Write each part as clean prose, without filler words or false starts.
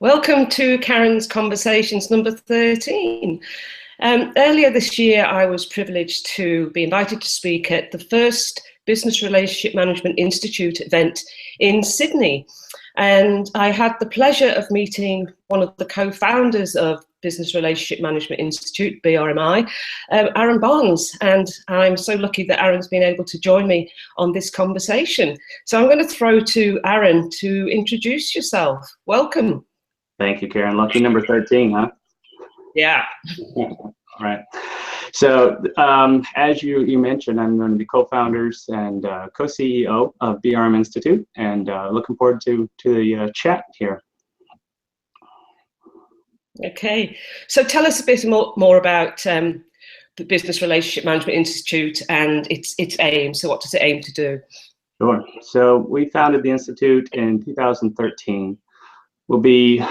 Welcome to Karen's Conversations number 13. Earlier this year, I was privileged to be invited to speak at the first Business Relationship Management Institute event in Sydney. And I had the pleasure of meeting one of the co-founders of Business Relationship Management Institute, BRMI, Aaron Barnes. And I'm so lucky that Aaron's been able to join me on this conversation. So I'm going to throw to Aaron to introduce yourself. Welcome. Thank you, Karen. Lucky number 13, huh? Yeah. All right. So as you mentioned, I'm one of the co-founders and co-CEO of BRM Institute, and looking forward to the chat here. Okay. So tell us a bit more about the Business Relationship Management Institute and its aim. So what does it aim to do? Sure. So we founded the Institute in 2013. We'll be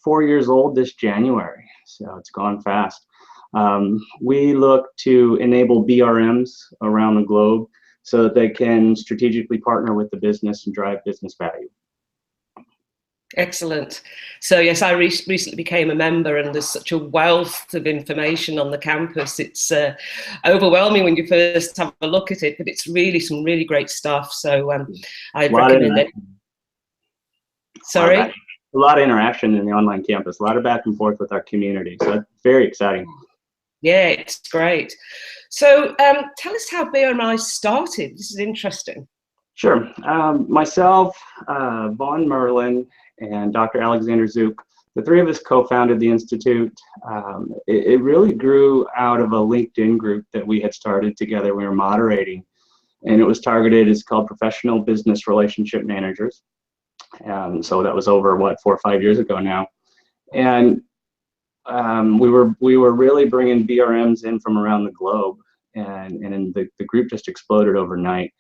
4 years old this January, so it's gone fast. We look to enable BRMs around the globe so that they can strategically partner with the business and drive business value. Excellent. So yes, I recently became a member, and there's such a wealth of information on the campus. It's overwhelming when you first have a look at it, but it's really some really great stuff. So I'd recommend it. Sorry? A lot of interaction in the online campus, a lot of back and forth with our community. So it's very exciting. Yeah, it's great. So tell us how BRMI started. This is interesting. Sure. Myself, Vaughn Merlin, and Dr. Alexander Zook, the three of us co-founded the Institute. It really grew out of a LinkedIn group that we had started together. We were moderating, and it was targeted, it's called Professional Business Relationship Managers. So that was over, 4 or 5 years ago now. And we were really bringing BRMs in from around the globe, and the group just exploded overnight.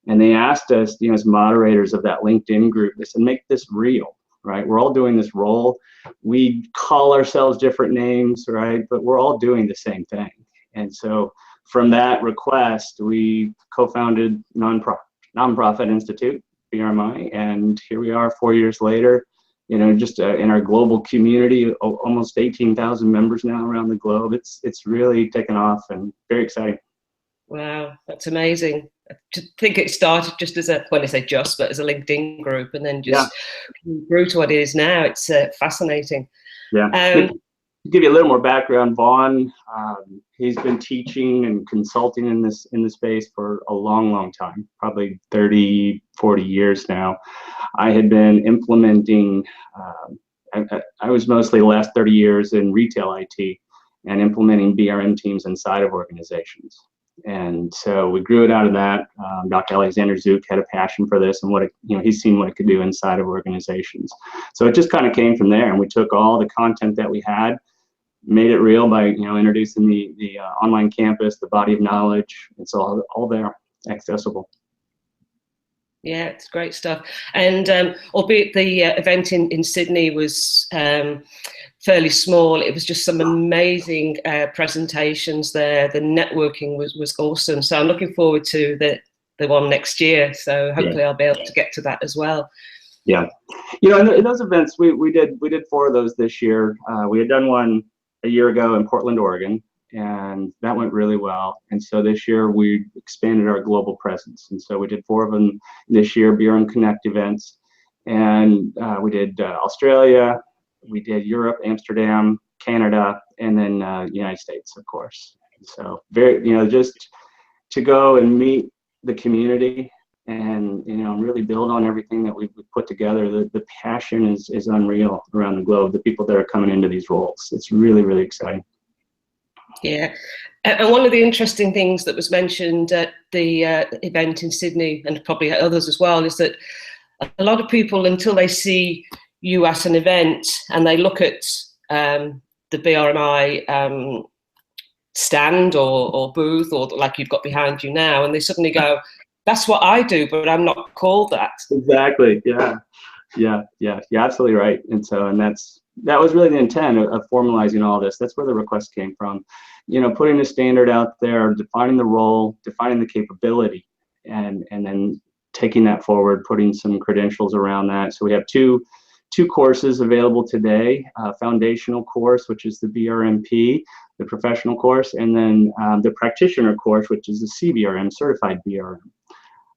And they asked us, as moderators of that LinkedIn group, they said, make this real, right? We're all doing this role. We call ourselves different names, right? But we're all doing the same thing. And so from that request, we co-founded Nonprofit Institute, BRMI, and here we are 4 years later, just in our global community, almost 18,000 members now around the globe. It's really taken off and very exciting. Wow, that's amazing. To think it started just as a, well, I say just, but as a LinkedIn group, and then just grew to what it is now. It's fascinating. Yeah. To give you a little more background, Vaughn, he's been teaching and consulting in the space for a long time, probably 30, 40 years now. I had been implementing, I was mostly the last 30 years in retail IT and implementing BRM teams inside of organizations. And so we grew it out of that. Dr. Alexander Zook had a passion for this and he's seen what it could do inside of organizations. So it just kind of came from there, and we took all the content that we had, made it real by introducing the online campus, the body of knowledge. It's all there, accessible. Yeah, it's great stuff. And albeit the event in Sydney was fairly small, it was just some amazing presentations there. The networking was awesome. So I'm looking forward to the one next year. So hopefully I'll be able to get to that as well. Yeah, in those events, we did 4 of those this year. We had done one a year ago in Portland, Oregon, and that went really well. And so this year we expanded our global presence. And so we did 4 of them this year, BRM Connect events. And we did Australia, we did Europe, Amsterdam, Canada, and then United States, of course. So very, just to go and meet the community and, really build on everything that we've put together. The passion is unreal around the globe, the people that are coming into these roles. It's really, really exciting. Yeah, and one of the interesting things that was mentioned at the event in Sydney, and probably others as well, is that a lot of people, until they see you at an event and they look at the BRMI stand or booth, or like you've got behind you now, and they suddenly go, that's what I do, but I'm not called that. Exactly. Yeah. You're absolutely right. And so, that was really the intent of formalizing all this. That's where the request came from. Putting the standard out there, defining the role, defining the capability, and then taking that forward, putting some credentials around that. So we have two two courses available today, foundational course, which is the BRMP, the professional course, and then the practitioner course, which is the CBRM, certified BRM.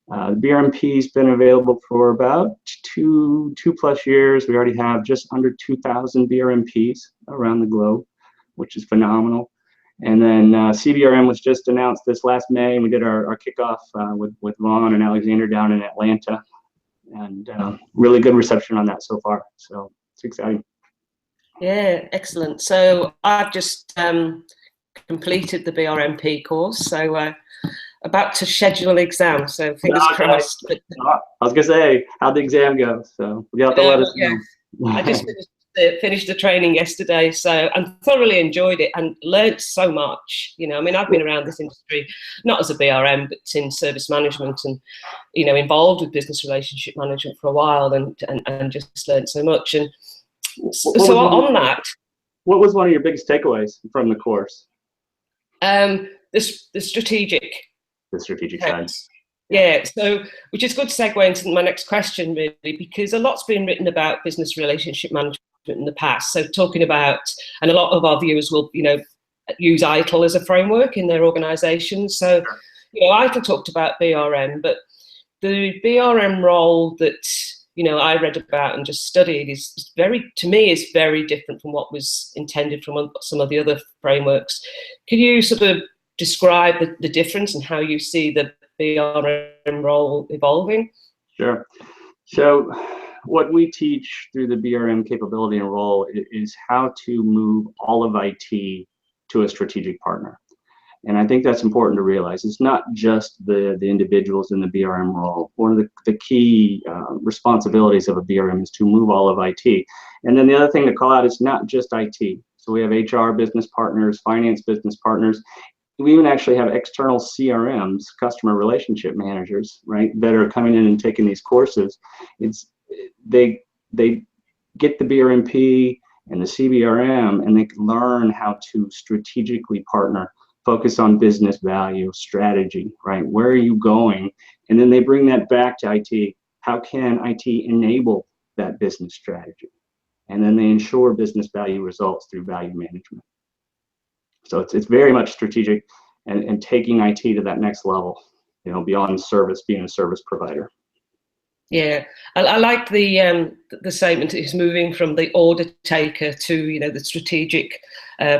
The BRMP has been available for about two plus years. We already have just under 2,000 BRMPs around the globe, which is phenomenal. And then CBRM was just announced this last May, and we did our kickoff with Vaughn and Alexander down in Atlanta, and really good reception on that so far. So it's exciting. Yeah, excellent. So I've just completed the BRMP course, so about to schedule an exam, so fingers crossed. But, I was gonna say, how'd the exam go? So you have to let us know. I just finished the training yesterday, so I thoroughly enjoyed it and learned so much. You know, I mean, I've been around this industry, not as a BRM, but in service management and, you know, involved with business relationship management for a while, and just learned so much. And so on that, what was one of your biggest takeaways from the course? The strategic. The strategic side. Yeah, so which is a good segue into my next question, really, because a lot's been written about business relationship management in the past. So talking about, and a lot of our viewers will, you know, use ITIL as a framework in their organizations. So, you know, ITIL talked about BRM, but the BRM role that, you know, I read about and just studied is very, to me, is very different from what was intended from some of the other frameworks. Could you sort of describe the difference and how you see the BRM role evolving? Sure. So what we teach through the BRM capability and role is how to move all of IT to a strategic partner. And I think that's important to realize. It's not just the individuals in the BRM role. One of the key responsibilities of a BRM is to move all of IT. And then the other thing to call out is not just IT. So we have HR business partners, finance business partners. We even actually have external CRMs, customer relationship managers, right, that are coming in and taking these courses. They get the BRMP and the CBRM, and they can learn how to strategically partner, focus on business value, strategy, right? Where are you going? And then they bring that back to IT. How can IT enable that business strategy? And then they ensure business value results through value management. So it's very much strategic and taking IT to that next level, you know, beyond service, being a service provider. Yeah, I like the statement is moving from the order taker to, you know, the strategic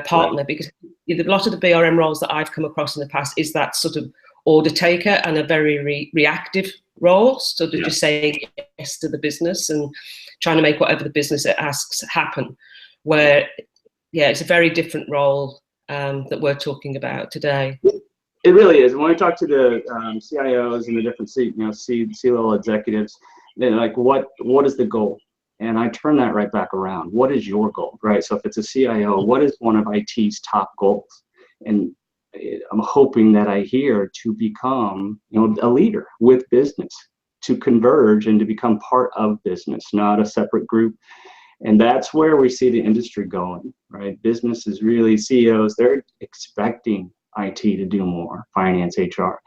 partner, right. Because a lot of the BRM roles that I've come across in the past is that sort of order taker and a very reactive role, sort of just saying yes to the business and trying to make whatever the business asks happen. Where, yeah, it's a very different role that we're talking about today. It really is. And when I talk to the CIOs and the different C-level executives, they're like, what is the goal? And I turn that right back around. What is your goal, right? So if it's a CIO, what is one of IT's top goals? And I'm hoping that I hear to become, you know, a leader with business, to converge and to become part of business, not a separate group. And that's where we see the industry going, right? Business is really, CEOs, they're expecting IT to do more, finance, HR.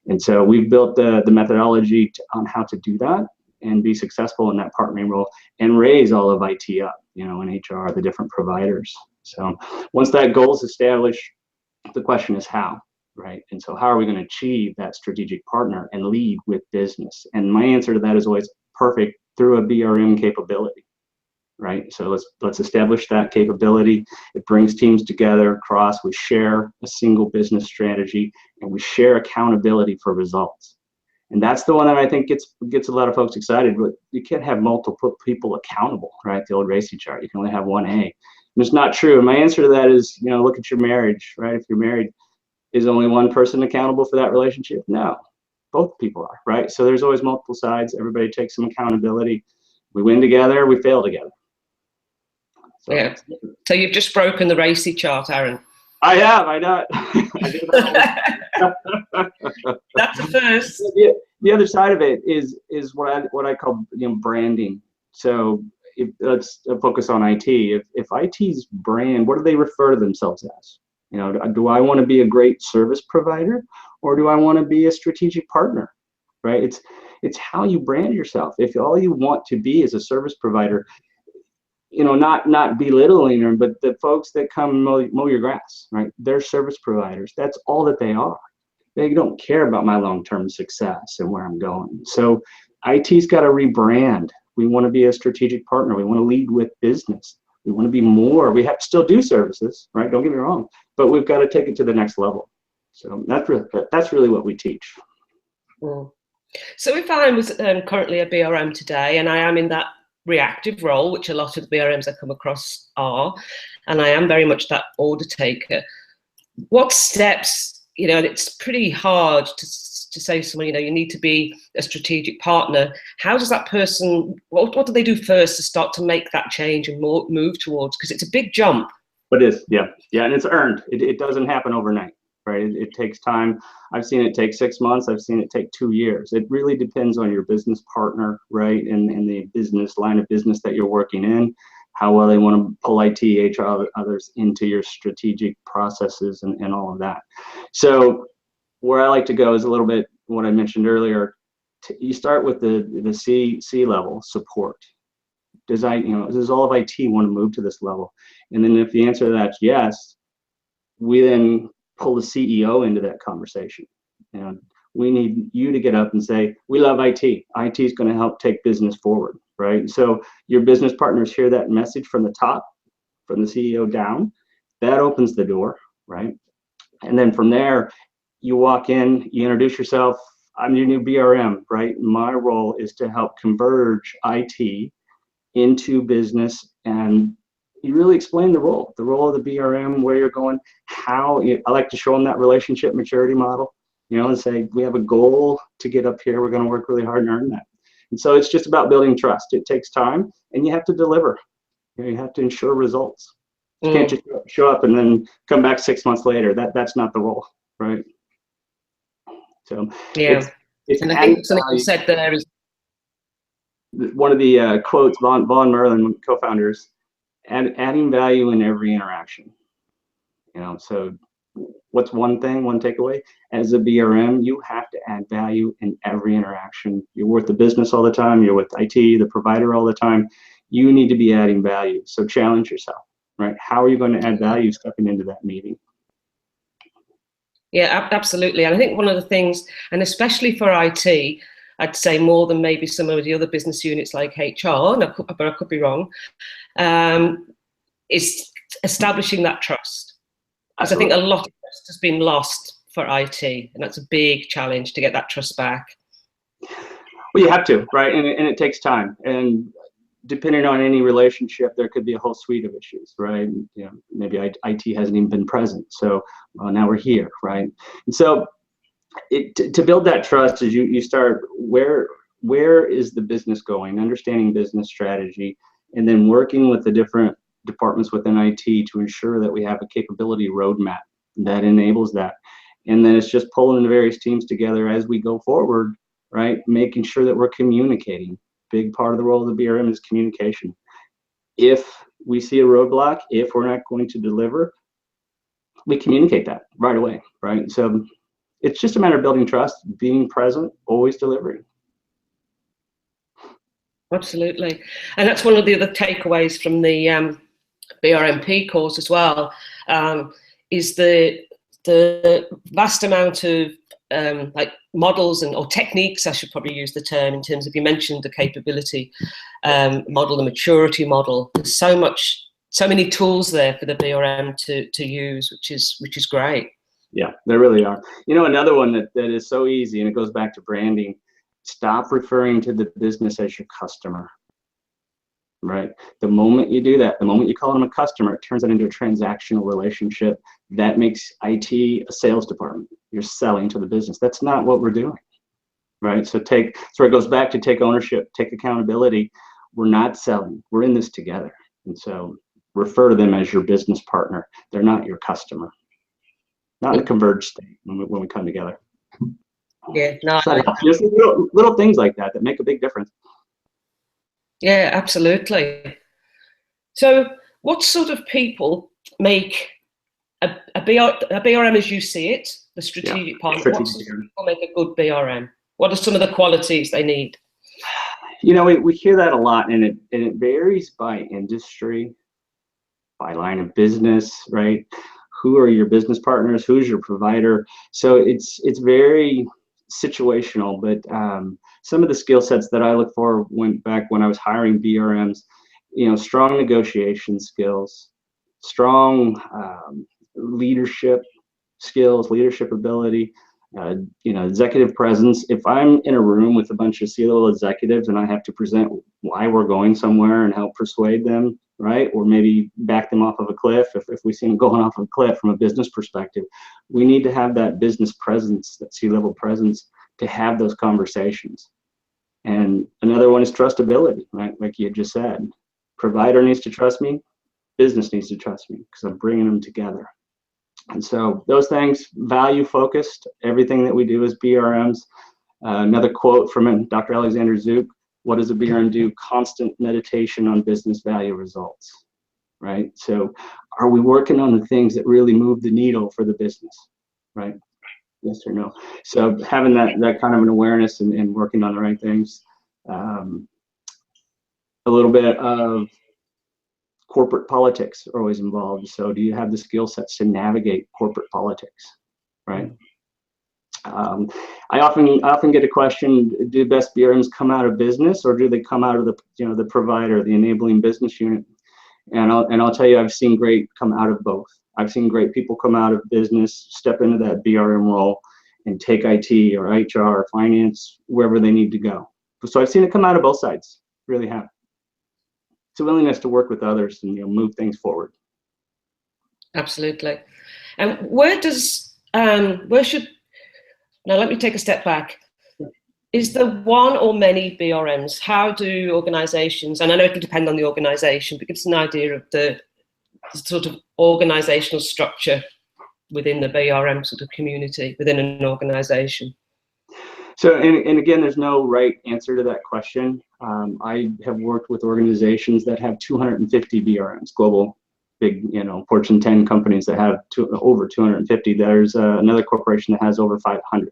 And so we've built the methodology on how to do that and be successful in that partnering role and raise all of IT up, you know, in HR, the different providers. So once that goal is established, the question is how, right? And so how are we going to achieve that strategic partner and lead with business? And my answer to that is always perfect through a BRM capability. Right, so let's establish that capability. It brings teams together across. We share a single business strategy, and we share accountability for results. And that's the one that I think gets a lot of folks excited. But you can't have multiple people accountable, right? The old RACI chart. You can only have one A. And it's not true. And my answer to that is, you know, look at your marriage, right? If you're married, is only one person accountable for that relationship? No, both people are, right? So there's always multiple sides. Everybody takes some accountability. We win together. We fail together. So, yeah. So you've just broken the RACI chart, Aaron. I have. I know. That's the first. The other side of it is what I call, you know, branding. So let's focus on IT. If IT's brand, what do they refer to themselves as? You know, do I want to be a great service provider, or do I want to be a strategic partner? Right? It's how you brand yourself. If all you want to be is a service provider, not belittling them, but the folks that come mow your grass, right? They're service providers. That's all that they are. They don't care about my long-term success and where I'm going. So IT's got to rebrand. We want to be a strategic partner. We want to lead with business. We want to be more. We have to still do services, right? Don't get me wrong, but we've got to take it to the next level. So that's really what we teach. Mm. So if I was currently a BRM today, and I am in that reactive role, which a lot of the BRMs I come across are, and I am very much that order taker, what steps, it's pretty hard to say to someone, you need to be a strategic partner. How does that person, what do they do first to start to make that change and move towards? Because it's a big jump. It is, yeah, and it's earned. It doesn't happen overnight, right? It takes time. I've seen it take 6 months. I've seen it take 2 years. It really depends on your business partner, right? And the business line of business that you're working in, how well they want to pull IT, HR, others into your strategic processes and all of that. So where I like to go is a little bit what I mentioned earlier. You start with the C level support. Does all of IT want to move to this level? And then if the answer to that's yes, we then pull the CEO into that conversation. We need you to get up and say, we love IT. IT is going to help take business forward, right? So your business partners hear that message from the top, from the CEO down. That opens the door, right? And then from there, you walk in, you introduce yourself. I'm your new BRM, right? My role is to help converge IT into business, and you really explain the role of the BRM, where you're going, how. I like to show them that relationship maturity model, and say, we have a goal to get up here. We're going to work really hard and earn that. And so it's just about building trust. It takes time, and you have to deliver. You have to ensure results. You can't just show up and then come back 6 months later. That's not the role, right? So yeah, and I think something you said there is one of the quotes, Von Merlin, co-founders, adding value in every interaction. So what's one takeaway? As a BRM, you have to add value in every interaction. You're with the business all the time. You're with IT, the provider all the time. You need to be adding value. So challenge yourself, right? How are you going to add value stepping into that meeting? Yeah, absolutely. And I think one of the things, and especially for IT, I'd say more than maybe some of the other business units like HR, but I could be wrong, is establishing that trust. Because I think a lot of trust has been lost for IT, and that's a big challenge to get that trust back. Well, you have to, right? And it takes time. And depending on any relationship, there could be a whole suite of issues, right? Maybe IT hasn't even been present. So now we're here, right? And so to build that trust is you start, where is the business going, understanding business strategy, and then working with the different departments within IT to ensure that we have a capability roadmap that enables that. And then it's just pulling the various teams together as we go forward, right? Making sure that we're communicating. Big part of the role of the BRM is communication. If we see a roadblock, if we're not going to deliver, we communicate that right away, right? So it's just a matter of building trust, being present, always delivering. Absolutely. And that's one of the other takeaways from the BRMP course as well, is the vast amount of like models or techniques, I should probably use the term, in terms of, you mentioned the capability model, the maturity model. There's so many tools there for the BRM to use, which is great. Yeah, there really are. Another one that is so easy, and it goes back to branding. Stop referring to the business as your customer, right? The moment you do that, the moment you call them a customer, it turns it into a transactional relationship. That makes IT a sales department. You're selling to the business. That's not what we're doing, right? So it goes back to take ownership, take accountability. We're not selling. We're in this together. And so refer to them as your business partner. They're not your customer. Not in a converged state when we come together. Yeah, no, just little things like that make a big difference. Yeah, absolutely. So what sort of people make a BRM as you see it, the strategic partner? What sort of people make a good BRM? What are some of the qualities they need? You know, we hear that a lot, and it varies by industry, by line of business, right? Who are your business partners? Who's your provider? So it's very situational, but some of the skill sets that I look for back when I was hiring BRMs, you know, strong negotiation skills, strong leadership skills, leadership ability, you know, executive presence. If I'm in a room with a bunch of C-level executives and I have to present why we're going somewhere and help persuade them, right, or maybe back them off of a cliff, if we see them going off of a cliff from a business perspective, we need to have that business presence, that C-level presence, to have those conversations. And another one is trustability, right? Like you just said, provider needs to trust me, business needs to trust me, because I'm bringing them together. And so those things, value focused, everything that we do as BRMs. Another quote from Dr. Alexander Zook: what does a BRM do? Constant meditation on business value results, right? So are we working on the things that really move the needle for the business, right? Yes or no? So having that kind of an awareness and working on the right things. A little bit of corporate politics are always involved. So do you have the skill sets to navigate corporate politics, right? I often get a question: do best BRMs come out of business, or do they come out of the provider, the enabling business unit? And I'll tell you, I've seen great come out of both. I've seen great people come out of business, step into that BRM role, and take IT or HR or finance wherever they need to go. So I've seen it come out of both sides. Really have. It's a willingness to work with others and move things forward. Absolutely. And where should, now let me take a step back. Is there one or many BRMs? How do organizations, and I know it can depend on the organization, but give us an idea of the sort of organizational structure within the BRM sort of community, within an organization? So, and again, there's no right answer to that question. I have worked with organizations that have 250 BRMs, global, big, Fortune 10 companies that have over 250. There's another corporation that has over 500.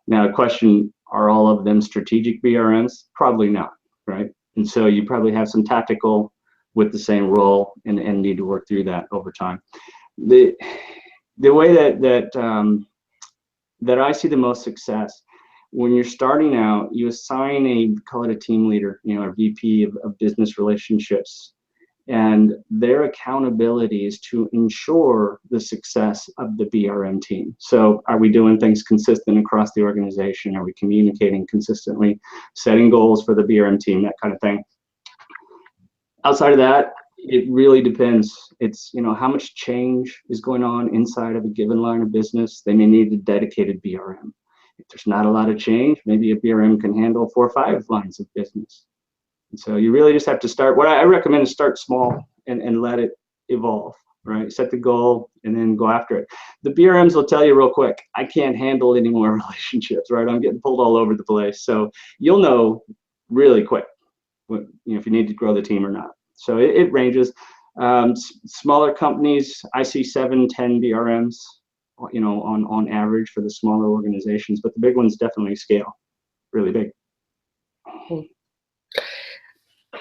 Now, the question, are all of them strategic BRMs? Probably not, right? And so you probably have some tactical with the same role and need to work through that over time. The way that I see the most success, when you're starting out, you assign call it a team leader, a VP of business relationships, and their accountability is to ensure the success of the BRM team. So are we doing things consistent across the organization? Are we communicating consistently, setting goals for the BRM team, that kind of thing? Outside of that, it really depends. It's, how much change is going on inside of a given line of business. They may need a dedicated BRM. If there's not a lot of change, maybe a BRM can handle 4 or 5 lines of business. And so you really just have to start. What I recommend is start small and let it evolve, right? Set the goal and then go after it. The BRMs will tell you real quick, I can't handle any more relationships, right? I'm getting pulled all over the place. So you'll know really quick if you need to grow the team or not. So it ranges. Smaller companies, I see 7, 10 BRMs, on average for the smaller organizations, but the big ones definitely scale really big.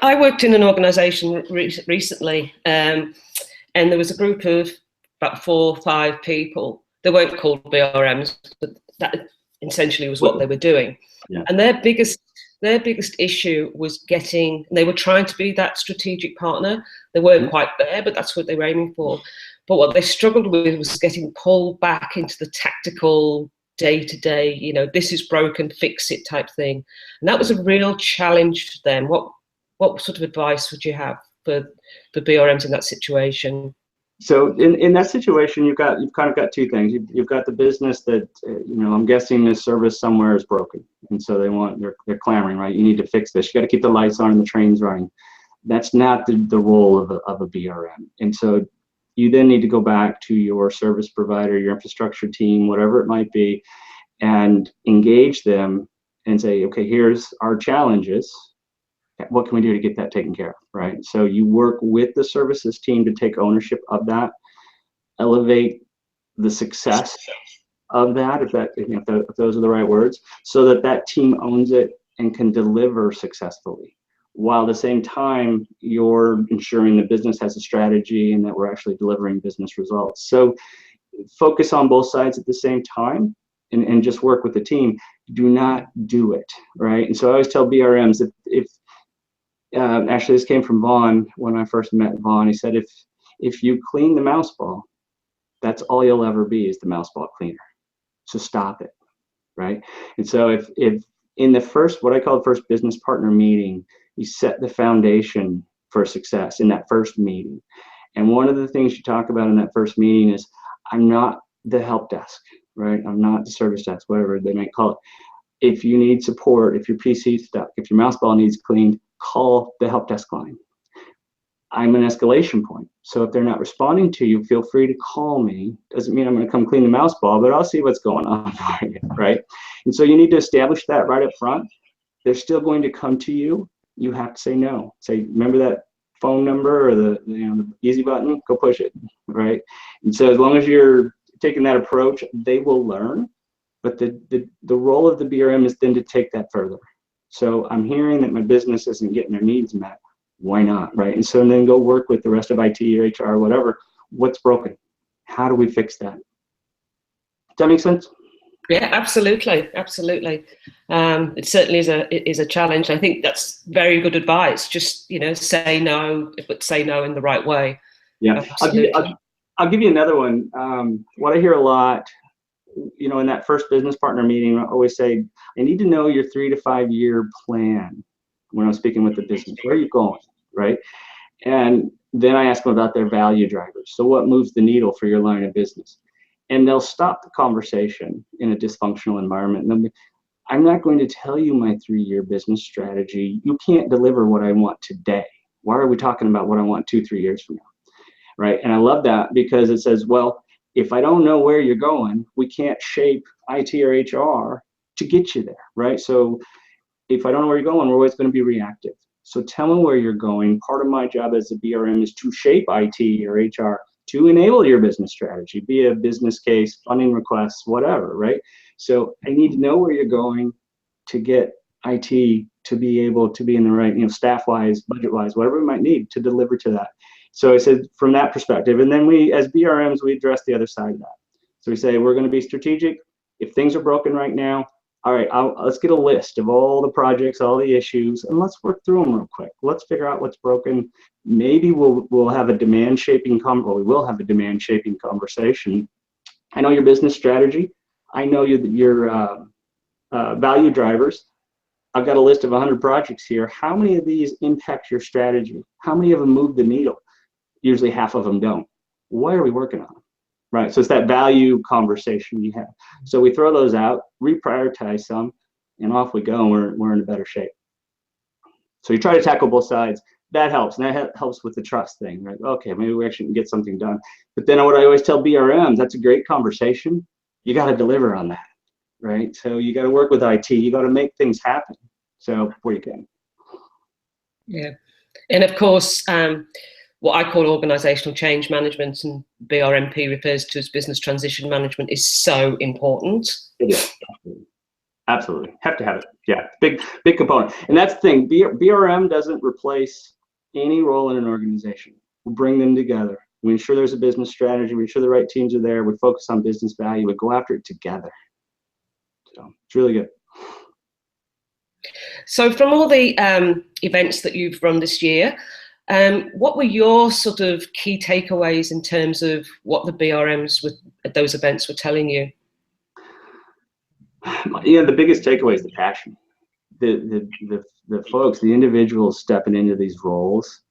I worked in an organization recently, and there was a group of about 4 or 5 people. They weren't called BRMs, but that essentially was what they were doing. Yeah. And their biggest issue was they were trying to be that strategic partner. They weren't quite there, but that's what they were aiming for. But what they struggled with was getting pulled back into the tactical day-to-day, this is broken, fix it type thing. And that was a real challenge for them. What sort of advice would you have for the BRMs in that situation? So in that situation, you've kind of got 2 things. You've got the business that, I'm guessing the service somewhere is broken. And so they're clamoring, right? You need to fix this. You got to keep the lights on and the trains running. That's not the role of a BRM. And so you then need to go back to your service provider, your infrastructure team, whatever it might be, and engage them and say, okay, here's our challenges. What can we do to get that taken care of, right? So you work with the services team to take ownership of that, elevate the success of that, if those are the right words, so that team owns it and can deliver successfully, while at the same time you're ensuring the business has a strategy and that we're actually delivering business results. So focus on both sides at the same time, and just work with the team. Do not do it, right? And so I always tell BRMs, if actually this came from Vaughn when I first met Vaughn. He said, if you clean the mouse ball, that's all you'll ever be, is the mouse ball cleaner. So stop it, right? And so if in the first, what I call the first business partner meeting, you set the foundation for success in that first meeting. And one of the things you talk about in that first meeting is, I'm not the help desk, right? I'm not the service desk, whatever they might call it. If you need support, if your PC's stuck, if your mouse ball needs cleaned, call the help desk line. I'm an escalation point. So if they're not responding to you, feel free to call me. Doesn't mean I'm going to come clean the mouse ball, but I'll see what's going on for you, right? And so you need to establish that right up front. They're still going to come to you. You have to say no. Say, remember that phone number or the easy button? Go push it, right? And so as long as you're taking that approach, they will learn. But the role of the BRM is then to take that further. So I'm hearing that my business isn't getting their needs met. Why not, right? And so then go work with the rest of IT or HR or whatever. What's broken? How do we fix that? Does that make sense? Yeah, absolutely, absolutely. It certainly is a challenge. I think that's very good advice. Just say no, but say no in the right way. Yeah, I'll give you another one. What I hear a lot, in that first business partner meeting, I always say, I need to know your 3 to 5 year plan when I'm speaking with the business. Where are you going, right? And then I ask them about their value drivers. So what moves the needle for your line of business? And they'll stop the conversation in a dysfunctional environment. And I'm not going to tell you my 3-year business strategy. You can't deliver what I want today. Why are we talking about what I want 2-3 years from now, right? And I love that, because it says, well, if I don't know where you're going, we can't shape IT or HR to get you there, right? So if I don't know where you're going, we're always going to be reactive. So tell me where you're going. Part of my job as a BRM is to shape IT or HR to enable your business strategy, be a business case, funding requests, whatever, right? So I need to know where you're going to get IT to be able to be in the right, staff-wise, budget-wise, whatever we might need to deliver to that. So I said from that perspective, and then we, as BRMs, we address the other side of that. So we say, we're going to be strategic. If things are broken right now, all right, let's get a list of all the projects, all the issues, and let's work through them real quick. Let's figure out what's broken. Maybe we'll have a demand shaping we will have a demand shaping conversation. I know your business strategy. I know your value drivers. I've got a list of 100 projects here. How many of these impact your strategy? How many of them move the needle? Usually half of them don't. Why are we working on them? Right, so it's that value conversation you have. So we throw those out, reprioritize some, and off we go, and we're in a better shape. So you try to tackle both sides. That helps, and that helps with the trust thing, right? Okay, maybe we actually can get something done. But then what I always tell BRMs, that's a great conversation. You got to deliver on that, right? So you got to work with IT. You got to make things happen. So where you can. Yeah, and of course, what I call organizational change management, and BRMP refers to as business transition management, is so important. It is. Absolutely. Have to have it. Yeah, big component. And that's the thing, BRM doesn't replace any role in an organization. We bring them together. We ensure there's a business strategy. We ensure the right teams are there. We focus on business value. We go after it together. So it's really good. So from all the events that you've run this year, what were your sort of key takeaways in terms of what the BRMs at those events were telling you? Yeah, the biggest takeaway is the passion. The folks, the individuals stepping into these roles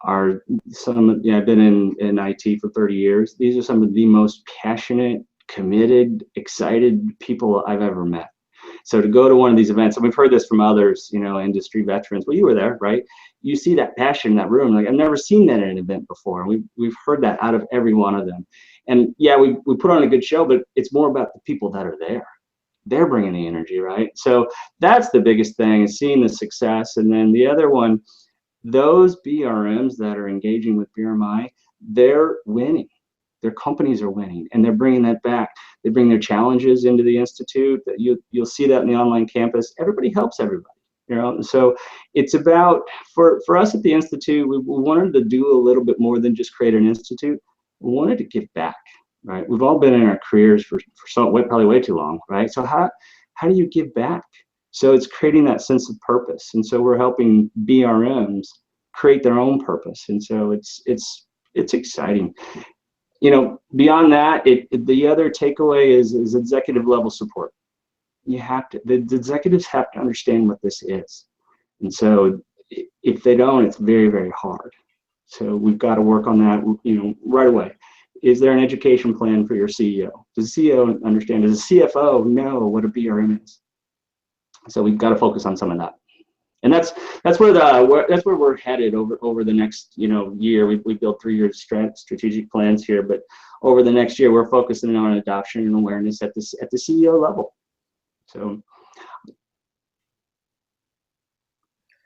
are I've been in IT for 30 years. These are some of the most passionate, committed, excited people I've ever met. So to go to one of these events, and we've heard this from others, industry veterans. Well, you were there, right? You see that passion in that room. Like, I've never seen that at an event before. We've heard that out of every one of them. And yeah, we put on a good show, but it's more about the people that are there. They're bringing the energy, right? So that's the biggest thing, is seeing the success. And then the other one, those BRMs that are engaging with BRMI, they're winning. Their companies are winning, and they're bringing that back. They bring their challenges into the Institute. You'll see that in the online campus. Everybody helps everybody. You know, so it's about, for us at the Institute, we wanted to do a little bit more than just create an institute. We wanted to give back, right? We've all been in our careers for probably way too long, right? So how do you give back? So it's creating that sense of purpose. And so we're helping BRMs create their own purpose. And so it's exciting. You know, beyond that, the other takeaway is executive level support. You have to, the executives have to understand what this is. And so if they don't, it's very, very hard. So we've got to work on that, you know, right away. Is there an education plan for your CEO? Does the CEO understand? Does the CFO know what a BRM is? So we've got to focus on some of that. And that's where we're headed over the next, you know, year. We built 3-year strategic plans here, but over the next year, we're focusing on adoption and awareness at the CEO level.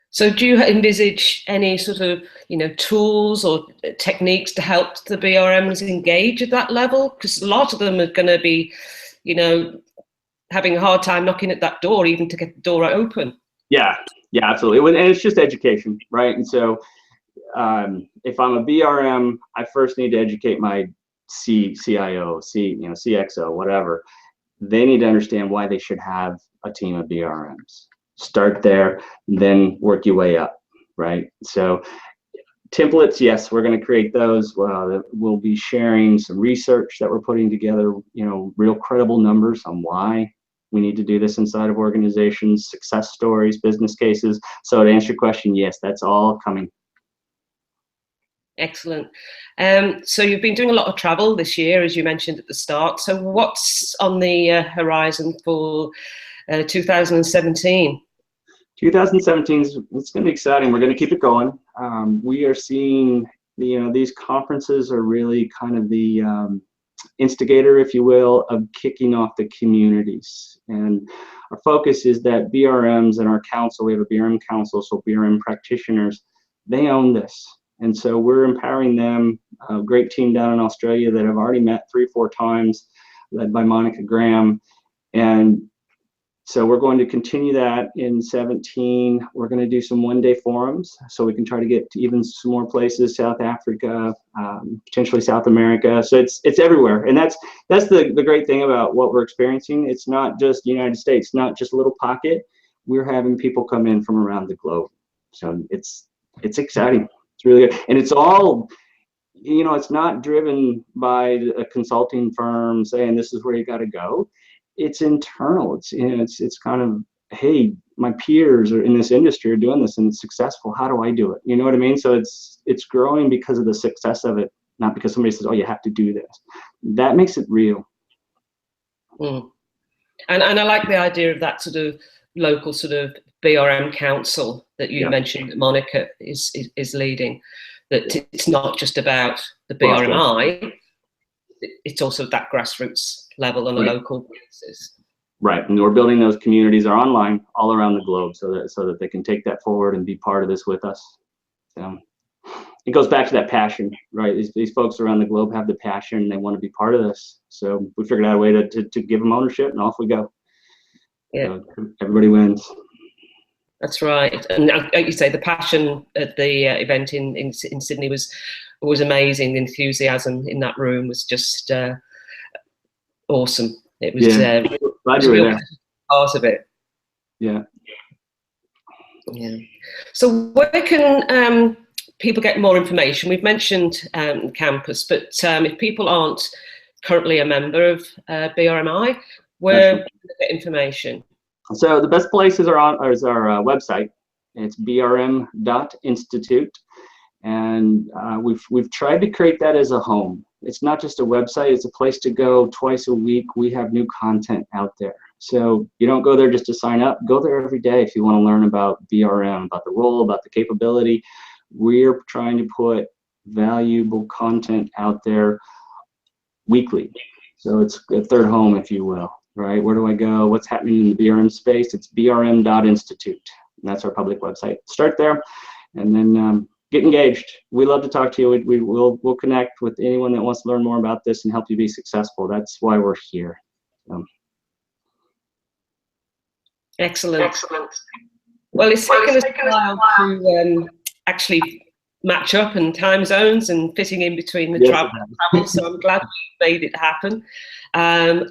So do you envisage any sort of, you know, tools or techniques to help the BRMs engage at that level? Because a lot of them are going to be, you know, having a hard time knocking at that door, even to get the door open. Yeah, absolutely. And it's just education, right? And so if I'm a BRM, I first need to educate my CIO, CXO, whatever. They need to understand why they should have a team of BRMs. Start there, then work your way up, right? So templates, yes, we're going to create those. We'll be sharing some research that we're putting together, you know, real credible numbers on why we need to do this inside of organizations, success stories, business cases. So to answer your question, yes, that's all coming. Excellent. So you've been doing a lot of travel this year, as you mentioned at the start. So what's on the horizon for 2017? 2017 it's going to be exciting. We're going to keep it going. We are seeing, you know, these conferences are really kind of the instigator, if you will, of kicking off the communities. And our focus is that BRMs and our council, we have a BRM council, so BRM practitioners, they own this. And so we're empowering them, a great team down in Australia that have already met 3-4 times, led by Monica Graham. And so we're going to continue that in 17. We're going to do some one-day forums so we can try to get to even some more places, South Africa, potentially South America. So it's everywhere. And that's the great thing about what we're experiencing. It's not just the United States, not just a little pocket. We're having people come in from around the globe. So it's exciting. It's really good. And it's all, you know, it's not driven by a consulting firm saying this is where you got to go. It's internal. It's, you know, it's kind of, hey, my peers are in this industry are doing this and it's successful. How do I do it? You know what I mean? So it's growing because of the success of it, not because somebody says, oh, you have to do this. That makes it real. Mm. And I like the idea of that sort of local sort of BRM council that you mentioned that Monica is leading. That it's not just about the BRMI. It's also that grassroots level on a local basis. Right, and we're building those communities are online all around the globe, so that they can take that forward and be part of this with us. So it goes back to that passion, right? These folks around the globe have the passion; and they want to be part of this. So we figured out a way to give them ownership, and off we go. Yeah, so everybody wins. That's right, and like you say, the passion at the event in Sydney was amazing. The enthusiasm in that room was just awesome. It was glad you were there. Part of it. Yeah. So where can people get more information? We've mentioned campus, but if people aren't currently a member of BRMI, where can they get information? So the best places is our website. It's brm.institute, and we've tried to create that as a home. It's not just a website; it's a place to go twice a week. We have new content out there, so you don't go there just to sign up. Go there every day if you want to learn about BRM, about the role, about the capability. We're trying to put valuable content out there weekly, so it's a third home, if you will. Right? Where do I go? What's happening in the BRM space? It's brm.institute. And that's our public website. Start there and then get engaged. We love to talk to you. We'll connect with anyone that wants to learn more about this and help you be successful. That's why we're here. Excellent. Well, it's taken us a while to actually match up and time zones and fitting in between the travel, so I'm glad we made it happen.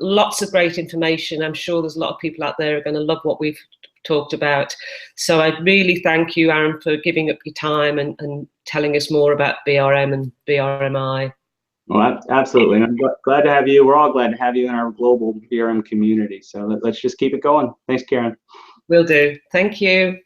Lots of great information. I'm sure there's a lot of people out there who are going to love what we've talked about. So I really thank you, Aaron, for giving up your time and telling us more about BRM and BRMI. Well, absolutely. And I'm glad to have you. We're all glad to have you in our global BRM community. So let's just keep it going. Thanks, Karen. Will do. Thank you.